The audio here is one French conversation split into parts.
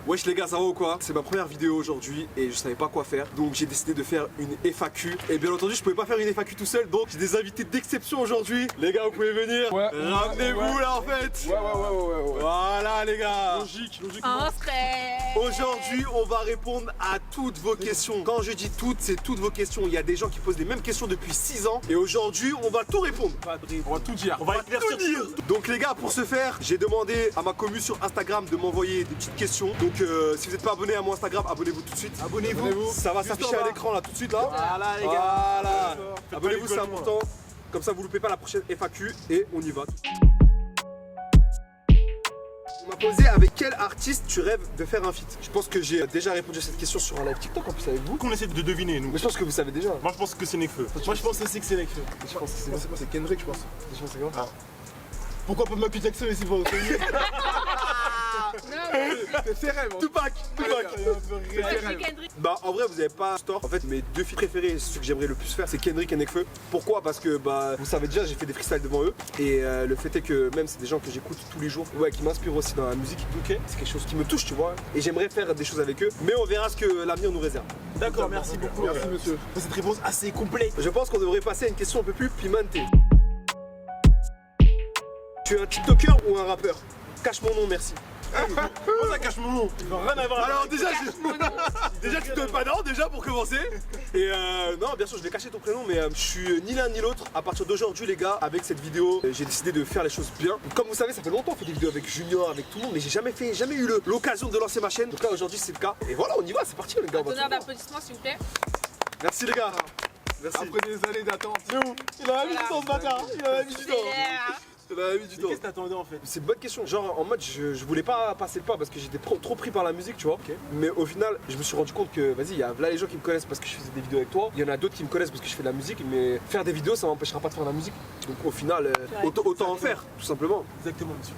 Wesh les gars, ça va ou quoi? C'est ma première vidéo aujourd'hui et je savais pas quoi faire, donc j'ai décidé de faire une FAQ. Et bien entendu je pouvais pas faire une FAQ tout seul, donc j'ai des invités d'exception aujourd'hui. Les gars, vous pouvez venir. Ramenez-vous là en fait. Ouais. Voilà les gars. Logiquement. Aujourd'hui on va répondre à toutes vos questions. Quand je dis toutes, c'est toutes vos questions. Il y a des gens qui posent les mêmes questions depuis 6 ans et aujourd'hui on va tout répondre. On va tout dire. On va éclaircir tout dire. Donc les gars, pour ce faire, j'ai demandé à ma commu sur Instagram de m'envoyer des petites questions. Donc si vous n'êtes pas abonné à mon Instagram, abonnez-vous tout de suite. Abonnez-vous. Ça va s'afficher à l'écran là tout de suite là. Voilà les gars. Voilà. Abonnez-vous, c'est important. Comme ça vous loupez pas la prochaine FAQ et on y va. On m'a posé avec quel artiste tu rêves de faire un feat. Je pense que j'ai déjà répondu à cette question sur un live TikTok en plus avec vous. Qu'on essaie de deviner nous. Mais je pense que vous savez déjà. Moi je pense que c'est Nekfeu. Moi je pense aussi que c'est Nekfeu. Je pense que c'est C'est quoi? C'est Kendrick, je pense. Je pense que c'est quoi? Pourquoi pas Michael Jackson ici pour reconnaître? C'est ses rêves. Tupac. Kendrick. Bah en vrai vous avez pas tort. En fait mes deux feats préférés, ceux que j'aimerais le plus faire, c'est Kendrick et Nekfeu. Pourquoi? Parce que bah vous savez déjà, j'ai fait des freestyles devant eux. Et le fait est que même c'est des gens que j'écoute tous les jours, ouais, qui m'inspirent aussi dans la musique. Ok. C'est quelque chose qui me touche, tu vois. Et j'aimerais faire des choses avec eux. Mais on verra ce que l'avenir nous réserve. D'accord, merci beaucoup. Merci monsieur. Pour cette réponse assez complète. Je pense qu'on devrait passer à une question un peu plus pimentée. Tu es un TikToker ou un rappeur? Cache mon nom, merci. Moi ça cache mon nom. Il va rien avoir. Alors déjà, déjà tu te donnes pas d'ordre déjà pour commencer. Et non, bien sûr je vais cacher ton prénom, mais je suis ni l'un ni l'autre. À partir d'aujourd'hui les gars, avec cette vidéo, j'ai décidé de faire les choses bien. Comme vous savez, ça fait longtemps qu'on fait des vidéos avec Junior, avec tout le monde, mais j'ai jamais eu l'occasion de lancer ma chaîne. Donc là aujourd'hui c'est le cas. Et voilà, on y va, c'est parti les gars. Honneur d'applaudissements s'il vous plaît. Merci les gars. Merci. Après des années d'attente. Il a mis du temps ce matin. Il a mis du temps. Il a mis du temps. Qu'est-ce que t'attendais en fait? C'est une bonne question. Genre en mode je voulais pas passer le pas parce que j'étais trop pris par la musique, tu vois. Ok. Mais au final, je me suis rendu compte que vas-y, il y a là les gens qui me connaissent parce que je faisais des vidéos avec toi. Il y en a d'autres qui me connaissent parce que je fais de la musique. Mais faire des vidéos, ça m'empêchera pas de faire de la musique. Donc au final, autant en faire, tout simplement. Exactement monsieur.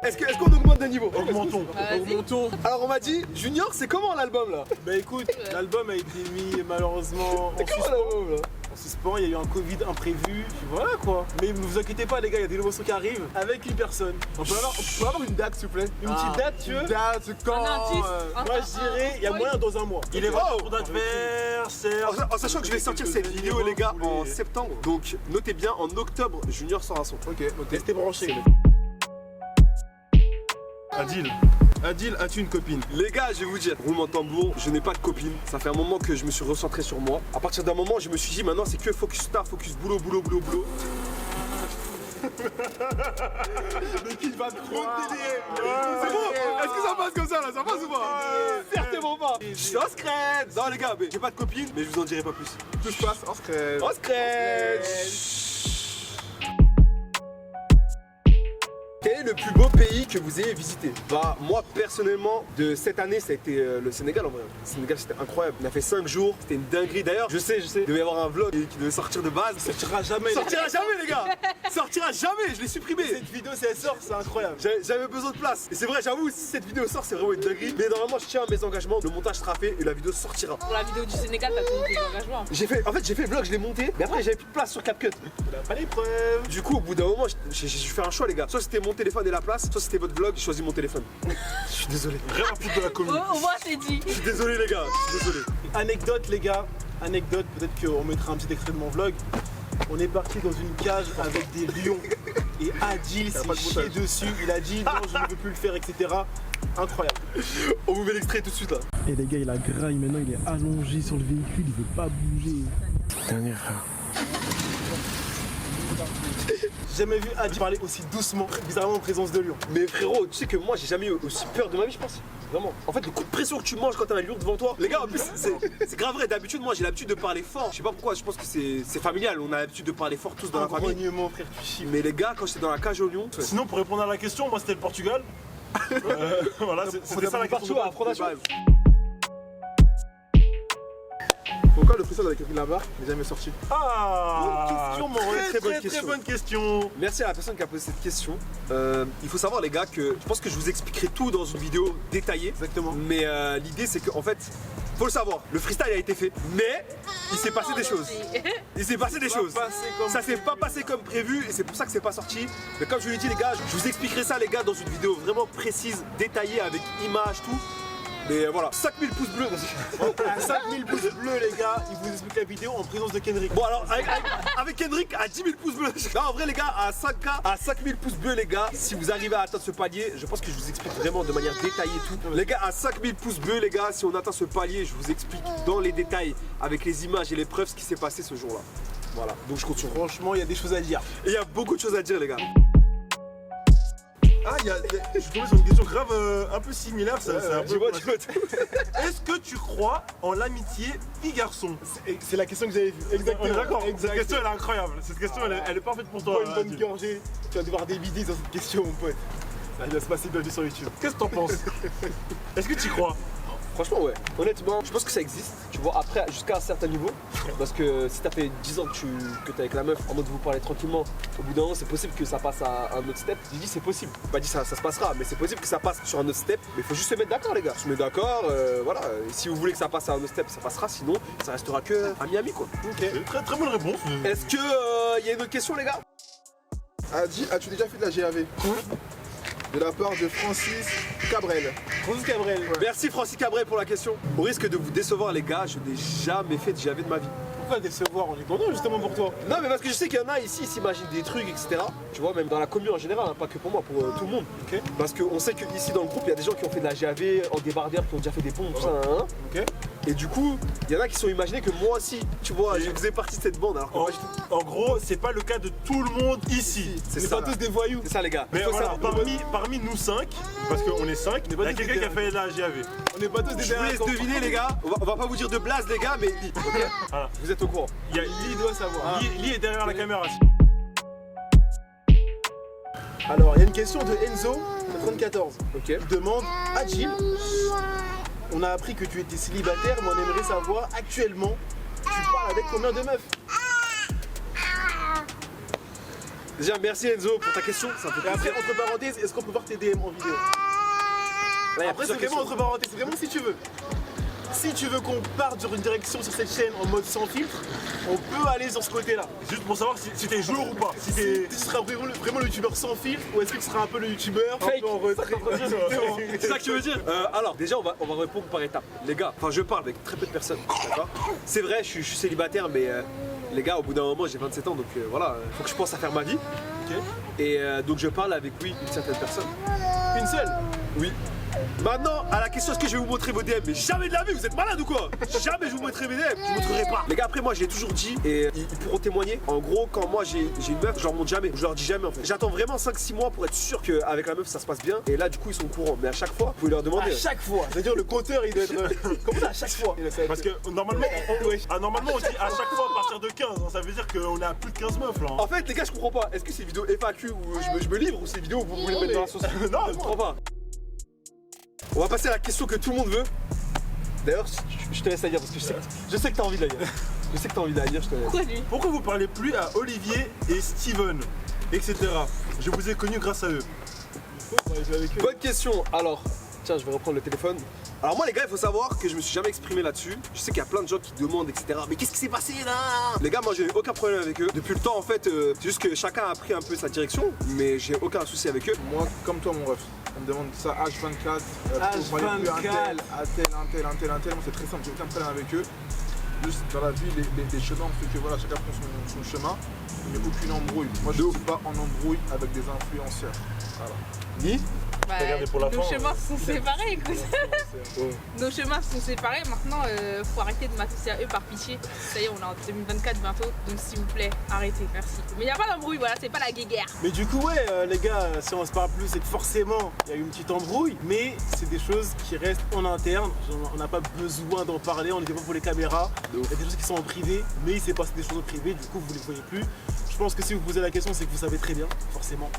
Est-ce qu'on augmente de niveau? Augmentons. Augmentons. Alors on m'a dit, Junior, c'est comment l'album là? Bah écoute, l'album a été mis malheureusement C'est comment l'album là? en suspens, il y a eu un Covid imprévu, puis voilà quoi. Mais ne vous inquiétez pas les gars, il y a des nouveaux sons qui arrivent avec une personne. On peut avoir une date s'il vous plaît? Une petite date tu veux? Une date, quand? Un indice. Moi je dirais, il y a moyen dans un mois. Il est votre d'adversaire. En sachant que je vais sortir cette vidéo les gars en septembre. Donc notez bien, en octobre, Junior sort un son. Ok, noté. Restez branchés. Adil, as-tu une copine? Les gars, je vais vous dire, roulement de tambour, je n'ai pas de copine. Ça fait un moment que je me suis recentré sur moi. À partir d'un moment, je me suis dit, maintenant c'est que focus taf, focus boulot. Mais qui va trop délier? C'est bon? Est-ce que ça passe comme ça là? Ça passe ou pas? Certainement pas. Je suis en scred. Non les gars, mais j'ai pas de copine, mais je vous en dirai pas plus. Tout se passe en secret. En scred. Quel est le plus beau pays que vous ayez visité? Bah moi personnellement de cette année ça a été le Sénégal en vrai. Le Sénégal c'était incroyable. On a fait 5 jours, c'était une dinguerie d'ailleurs. Je sais, il devait y avoir un vlog qui devait sortir de base. Sortira jamais. Sortira jamais les gars. Sortira jamais, je l'ai supprimé. Cette vidéo si elle sort, c'est incroyable. J'avais besoin de place. Et c'est vrai, j'avoue, si cette vidéo sort, c'est vraiment une dinguerie. Mais normalement, je tiens à mes engagements. Le montage sera fait et la vidéo sortira. Pour la vidéo du Sénégal, t'as tenu tes engagements. J'ai fait le vlog, je l'ai monté. Mais après, j'avais plus de place sur CapCut. On n'a pas les preuves. Du coup, au bout d'un moment, j'ai fait un choix, les gars. Soit c'était mon téléphone et la place, soit c'était votre vlog. J'ai choisi mon téléphone. Je suis désolé. Vrai rapide de la commune. Au moins c'est dit. Je suis désolé, les gars. Je suis désolé. Anecdote les gars, anecdote, peut-être qu'on mettra un petit extrait de mon vlog. On est parti dans une cage avec des lions et Adil s'est chié dessus, il a dit non je ne veux plus le faire etc. Incroyable. On vous met l'extrait tout de suite là. Et les gars, il a graille maintenant, il est allongé sur le véhicule, il veut pas bouger. Dernier frère. J'ai jamais vu Adil parler aussi doucement, bizarrement en présence de lion. Mais frérot, tu sais que moi, j'ai jamais eu aussi peur de ma vie, je pense. Vraiment. En fait, le coup de pression que tu manges quand t'as un lion devant toi. Les gars, en plus, c'est grave vrai. D'habitude, moi, j'ai l'habitude de parler fort. Je sais pas pourquoi, je pense que c'est familial. On a l'habitude de parler fort tous dans la famille. Grognement, frère, tu chies. Mais les gars, quand j'étais dans la cage au lion. Sinon, pour répondre à la question, moi c'était le Portugal. Voilà, c'était ça la question. Partout à la fondation. Pourquoi le freestyle avec Labar n'est jamais sorti? Ah, Bonne question, mon très bonne question. Merci à la personne qui a posé cette question. Il faut savoir les gars que je pense que je vous expliquerai tout dans une vidéo détaillée. Exactement. Mais l'idée c'est qu'en fait faut le savoir, le freestyle a été fait, mais il s'est passé des choses. Il s'est passé des choses. Ça s'est pas passé comme prévu et c'est pour ça que c'est pas sorti. Mais comme je vous l'ai dit les gars, je vous expliquerai ça les gars dans une vidéo vraiment précise, détaillée avec images, tout. Mais voilà, 5000 pouces bleus. À 5000 pouces bleus, les gars, il vous explique la vidéo en présence de Kendrick. Bon alors avec Kendrick à 10 000 pouces bleus. Non en vrai les gars, à 5K, à 5000 pouces bleus les gars, si vous arrivez à atteindre ce palier, je pense que je vous explique vraiment de manière détaillée tout. Les gars, à 5000 pouces bleus les gars, si on atteint ce palier, je vous explique dans les détails avec les images et les preuves ce qui s'est passé ce jour-là. Voilà, donc je compte sur vous. Franchement, il y a des choses à dire. Et il y a beaucoup de choses à dire les gars. Ah, je suis tombé sur une question grave un peu similaire. C'est un peu... Dis-moi. Est-ce que tu crois en l'amitié fille-garçon? C'est la question que j'avais vue. Exactement. On est d'accord. Cette Exactement. question elle est incroyable. Cette question elle est parfaite pour toi. Une bonne gorgée. Tu vas devoir dévider dans cette question, mon pote. Ça va se passer bienvenue sur YouTube. Qu'est-ce que t'en penses? Est-ce que tu y crois? Franchement ouais, honnêtement, je pense que ça existe, tu vois, après jusqu'à un certain niveau. Parce que si t'as fait 10 ans que t'es avec la meuf en mode vous parlez tranquillement, au bout d'un moment c'est possible que ça passe à un autre step. J'ai dit c'est possible, pas dit ça se passera, mais c'est possible que ça passe sur un autre step. Mais il faut juste se mettre d'accord les gars. Se mettre d'accord, voilà. Et si vous voulez que ça passe à un autre step, ça passera, sinon ça restera que ami quoi. Ok. Très très bonne réponse. Est-ce que y a une autre question les gars? Adi, as-tu déjà fait de la GAV? De la part de Francis Cabrel. Francis Cabrel. Merci Francis Cabrel pour la question. Au risque de vous décevoir les gars, je n'ai jamais fait de GAV de ma vie. Pourquoi décevoir? On est content justement pour toi. Non mais parce que je sais qu'il y en a ici, ils s'imaginent des trucs, etc. Tu vois, même dans la commune en général, hein, pas que pour moi, pour tout le monde. Ok. Parce qu'on sait qu'ici dans le groupe, il y a des gens qui ont fait de la GAV en débardeur, qui ont déjà fait des ponts, tout ça. Hein. Ok. Et du coup, il y en a qui sont imaginés que moi aussi, tu vois, je faisais partie de cette bande alors que pas du tout. En gros, c'est pas le cas de tout le monde ici. C'est On est ça. pas tous des voyous. C'est ça les gars. Mais Il faut voilà, savoir- parmi nous 5, parce qu'on est 5, il y pas a tous quelqu'un des qui a fait de la GAV. On n'est pas tous des Je vous laisse délinquants. deviner les gars, on va pas vous dire de blase les gars, mais Lee, ok. Voilà. Vous êtes au courant. Il y a Lee doit savoir. Lee est derrière la caméra. Alors, il y a une question de Enzo, 94. Ok. Il demande Adjil, on a appris que tu étais célibataire, mais on aimerait savoir actuellement, tu parles avec combien de meufs? Déjà merci Enzo pour ta question, ça me fait Et après, plaisir. entre parenthèses, est-ce qu'on peut voir tes DM en vidéo? Là, il y a Après, c'est plusieurs vraiment questions. entre parenthèses, c'est vraiment si tu veux. Si tu veux qu'on parte sur une direction sur cette chaîne en mode sans filtre, on peut aller sur ce côté-là. Juste pour savoir si t'es jour ou pas. Si t'es. Tu seras vraiment le youtubeur sans filtre ou est-ce que tu seras un peu le youtubeur Fake. un peu en retrait? C'est ça que tu veux dire Alors déjà on va répondre par étapes. Les gars, enfin je parle avec très peu de personnes, d'accord? C'est vrai je suis célibataire mais les gars au bout d'un moment j'ai 27 ans donc voilà, faut que je pense à faire ma vie. Ok. Et donc je parle avec oui une certaine personne. Une seule? Oui. Maintenant, à la question est-ce que je vais vous montrer vos DM? Mais jamais de la vie, vous êtes malade ou quoi? Jamais je vous montrerai mes DM, je vous montrerai pas. Les gars, après moi, j'ai toujours dit, et ils pourront témoigner. En gros, quand moi j'ai une meuf, je leur montre jamais, je leur dis jamais en fait. J'attends vraiment 5-6 mois pour être sûr qu'avec la meuf ça se passe bien. Et là, du coup, ils sont au courant. Mais à chaque fois, vous pouvez leur demander. À chaque fois. C'est-à-dire le compteur il doit être. Comment ça à chaque fois? Parce que normalement, normalement on dit à chaque fois à partir de 15, hein, ça veut dire qu'on est à plus de 15 meufs là. hein. En fait, les gars, je comprends pas. Est-ce que c'est une vidéo FAQ où je me livre ou c'est une vidéo où vous voulez me mettre dans la sauce? Non, je comprends pas. On va passer à la question que tout le monde veut. D'ailleurs, je te laisse la dire parce que je sais que t'as envie de la dire. Je sais que t'as envie de la dire, je te laisse. Pourquoi lui? Pourquoi vous parlez plus à Olivier et Steven, etc. Je vous ai connus grâce à eux. Bonne question. Alors, tiens, je vais reprendre le téléphone. Alors moi les gars, il faut savoir que je me suis jamais exprimé là-dessus. Je sais qu'il y a plein de gens qui demandent, etc. Mais qu'est-ce qui s'est passé là? Les gars, moi j'ai eu aucun problème avec eux. Depuis le temps en fait, c'est juste que chacun a pris un peu sa direction. Mais j'ai aucun souci avec eux. Moi, comme toi, mon ref, on me demande ça H24. pour parler plus un tel. Moi, c'est très simple, j'ai aucun problème avec eux. Juste dans la vie, les chemins on fait que voilà, chacun prend son chemin. Il n'y a aucune embrouille. Moi, je ne suis pas en embrouille avec des influenceurs. Voilà. Ni Bah, Regardez pour la nos fin, chemins se sont séparés, écoute. Nos chemins se sont séparés, maintenant faut arrêter de m'associer à eux par pitié. Ça y est, on est en 2024 bientôt, donc s'il vous plaît, arrêtez, merci. Mais il n'y a pas d'embrouille, voilà, c'est pas la guéguerre. Mais du coup, ouais, les gars, si on se parle plus, c'est que forcément, il y a eu une petite embrouille, mais c'est des choses qui restent en interne. On n'a pas besoin d'en parler, on n'était pas pour les caméras. Il y a des choses qui sont en privé, mais il s'est passé des choses en privé, du coup, vous les voyez plus. Je pense que si vous posez la question, c'est que vous savez très bien, forcément.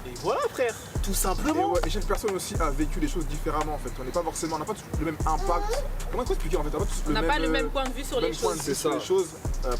Et voilà, frère, tout Et, simplement. ouais, et chaque personne aussi a vécu les choses différemment en fait. On n'est pas forcément, on n'a pas tous le même impact. Comment expliquer en fait? On n'a pas tous On n'a pas le même point de vue sur les même point de choses. vue sur les choses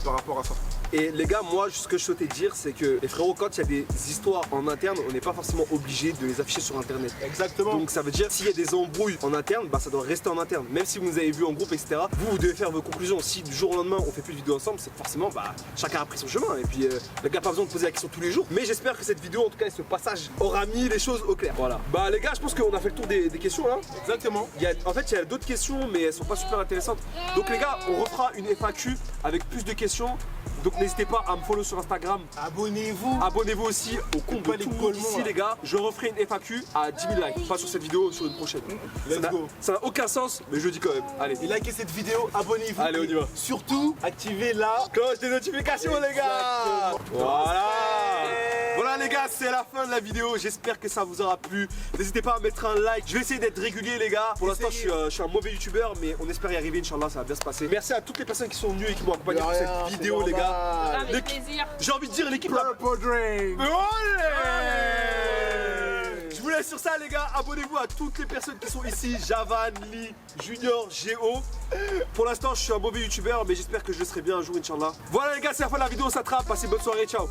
par rapport à ça. Et les gars, moi ce que je souhaitais dire c'est que les frérots, quand il y a des histoires en interne, on n'est pas forcément obligé de les afficher sur internet. Exactement. Donc ça veut dire s'il y a des embrouilles en interne, bah ça doit rester en interne. Même si vous nous avez vu en groupe, etc. Vous devez faire vos conclusions. Si du jour au lendemain on fait plus de vidéos ensemble, c'est que forcément bah chacun a pris son chemin. Et puis les gars, pas besoin de poser la question tous les jours. Mais j'espère que cette vidéo, en tout cas, ce passage aura mis les choses au clair. Voilà. Bah les gars, je pense qu'on a fait le tour des questions là. Exactement. En fait, il y a d'autres questions, mais elles sont pas super intéressantes. Donc les gars, on refera une FAQ avec plus de questions. Donc n'hésitez pas à me follow sur Instagram. Abonnez-vous. Abonnez-vous aussi au compte de pas les tout le monde collements, ici là. les gars. Je referai une FAQ à 10 000 likes. Pas sur cette vidéo, sur une prochaine. Let's go. Ça n'a aucun sens, mais je le dis quand même. Allez. Et likez cette vidéo, abonnez-vous. Allez, on y va. Surtout, activez la Cloche des notifications les gars. Voilà. Voilà les gars, c'est la fin de la vidéo. J'espère que ça vous aura plu. N'hésitez pas à mettre un like. Je vais essayer d'être régulier les gars. Pour l'instant je suis un mauvais youtubeur, mais on espère y arriver, Inch'Allah, ça va bien se passer. Merci à toutes les personnes qui sont venues et qui m'ont accompagné pour cette vidéo les gars. Avec plaisir. J'ai envie de dire l'équipe la... Purple Drink. Mais olé. Je vous laisse sur ça les gars. Abonnez-vous à toutes les personnes qui sont ici. Javan, Lee, Junior, Géo. Pour l'instant je suis un mauvais youtubeur, mais j'espère que je le serai bien un jour, Inch'Allah. Voilà les gars, c'est la fin de la vidéo, on s'attrape. Passez bonne soirée, ciao.